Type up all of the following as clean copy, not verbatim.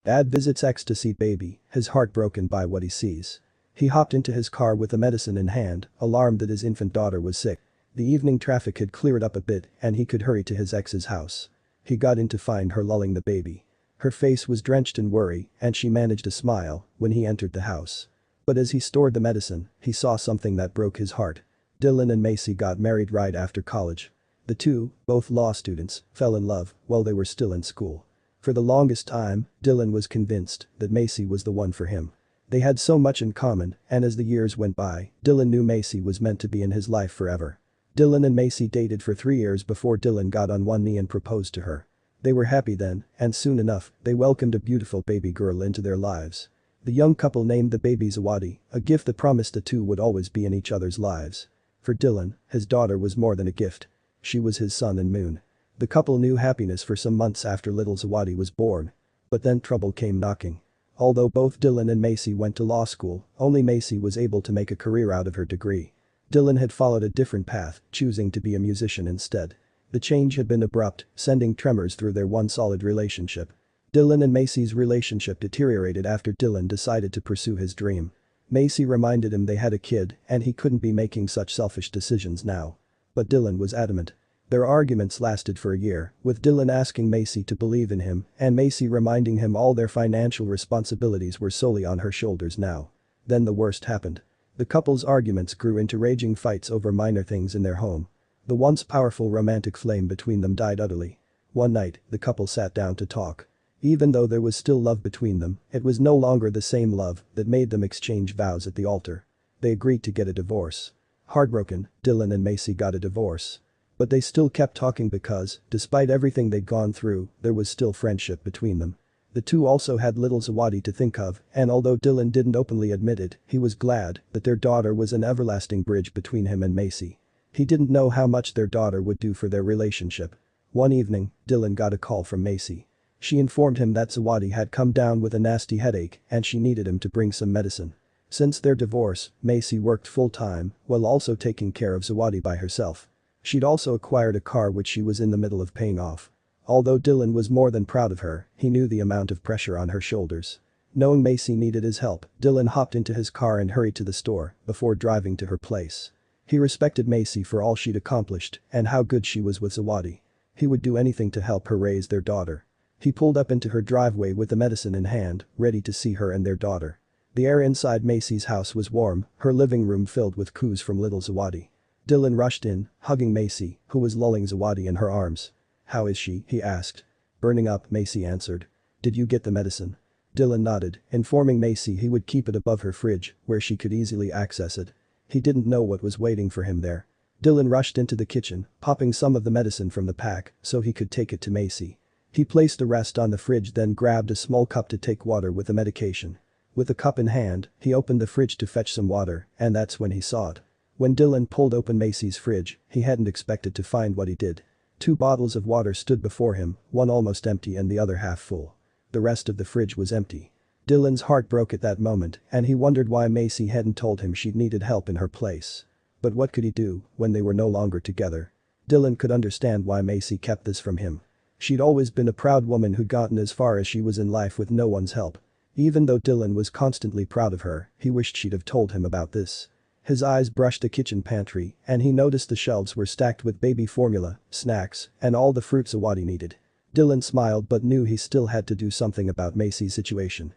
Dad visits ecstasy baby, his heart broken by what he sees. He hopped into his car with the medicine in hand, alarmed that his infant daughter was sick. The evening traffic had cleared up a bit and he could hurry to his ex's house. He got in to find her lulling the baby. Her face was drenched in worry and she managed a smile when he entered the house. But as he stored the medicine, he saw something that broke his heart. Dylan and Macy got married right after college. The two, both law students, fell in love while they were still in school. For the longest time, Dylan was convinced that Macy was the one for him. They had so much in common, and as the years went by, Dylan knew Macy was meant to be in his life forever. Dylan and Macy dated for 3 years before Dylan got on one knee and proposed to her. They were happy then, and soon enough, they welcomed a beautiful baby girl into their lives. The young couple named the baby Zawadi, a gift that promised the two would always be in each other's lives. For Dylan, his daughter was more than a gift. She was his sun and moon. The couple knew happiness for some months after little Zawadi was born. But then trouble came knocking. Although both Dylan and Macy went to law school, only Macy was able to make a career out of her degree. Dylan had followed a different path, choosing to be a musician instead. The change had been abrupt, sending tremors through their once solid relationship. Dylan and Macy's relationship deteriorated after Dylan decided to pursue his dream. Macy reminded him they had a kid and he couldn't be making such selfish decisions now. But Dylan was adamant. Their arguments lasted for a year, with Dylan asking Macy to believe in him and Macy reminding him all their financial responsibilities were solely on her shoulders now. Then the worst happened. The couple's arguments grew into raging fights over minor things in their home. The once powerful romantic flame between them died utterly. One night, the couple sat down to talk. Even though there was still love between them, it was no longer the same love that made them exchange vows at the altar. They agreed to get a divorce. Heartbroken, Dylan and Macy got a divorce. But they still kept talking because, despite everything they'd gone through, there was still friendship between them. The two also had little Zawadi to think of, and although Dylan didn't openly admit it, he was glad that their daughter was an everlasting bridge between him and Macy. He didn't know how much their daughter would do for their relationship. One evening, Dylan got a call from Macy. She informed him that Zawadi had come down with a nasty headache and she needed him to bring some medicine. Since their divorce, Macy worked full-time while also taking care of Zawadi by herself. She'd also acquired a car which she was in the middle of paying off. Although Dylan was more than proud of her, he knew the amount of pressure on her shoulders. Knowing Macy needed his help, Dylan hopped into his car and hurried to the store before driving to her place. He respected Macy for all she'd accomplished and how good she was with Zawadi. He would do anything to help her raise their daughter. He pulled up into her driveway with the medicine in hand, ready to see her and their daughter. The air inside Macy's house was warm, her living room filled with coos from little Zawadi. Dylan rushed in, hugging Macy, who was lulling Zawadi in her arms. "How is she?" he asked. "Burning up," Macy answered. "Did you get the medicine?" Dylan nodded, informing Macy he would keep it above her fridge, where she could easily access it. He didn't know what was waiting for him there. Dylan rushed into the kitchen, popping some of the medicine from the pack so he could take it to Macy. He placed the rest on the fridge then grabbed a small cup to take water with the medication. With the cup in hand, he opened the fridge to fetch some water, and that's when he saw it. When Dylan pulled open Macy's fridge, he hadn't expected to find what he did. 2 bottles of water stood before him, one almost empty and the other half full. The rest of the fridge was empty. Dylan's heart broke at that moment and he wondered why Macy hadn't told him she'd needed help in her place. But what could he do when they were no longer together? Dylan could understand why Macy kept this from him. She'd always been a proud woman who'd gotten as far as she was in life with no one's help. Even though Dylan was constantly proud of her, he wished she'd have told him about this. His eyes brushed the kitchen pantry and he noticed the shelves were stacked with baby formula, snacks, and all the fruit Zawadi needed. Dylan smiled but knew he still had to do something about Macy's situation.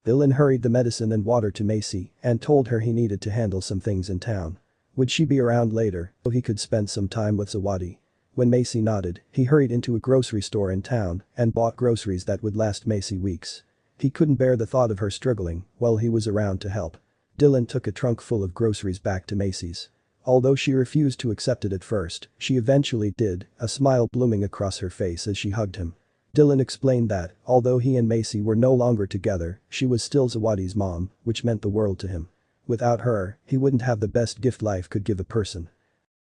Dylan hurried the medicine and water to Macy and told her he needed to handle some things in town. Would she be around later so he could spend some time with Zawadi? When Macy nodded, he hurried into a grocery store in town and bought groceries that would last Macy weeks. He couldn't bear the thought of her struggling while he was around to help. Dylan took a trunk full of groceries back to Macy's. Although she refused to accept it at first, she eventually did, a smile blooming across her face as she hugged him. Dylan explained that, although he and Macy were no longer together, she was still Zawadi's mom, which meant the world to him. Without her, he wouldn't have the best gift life could give a person.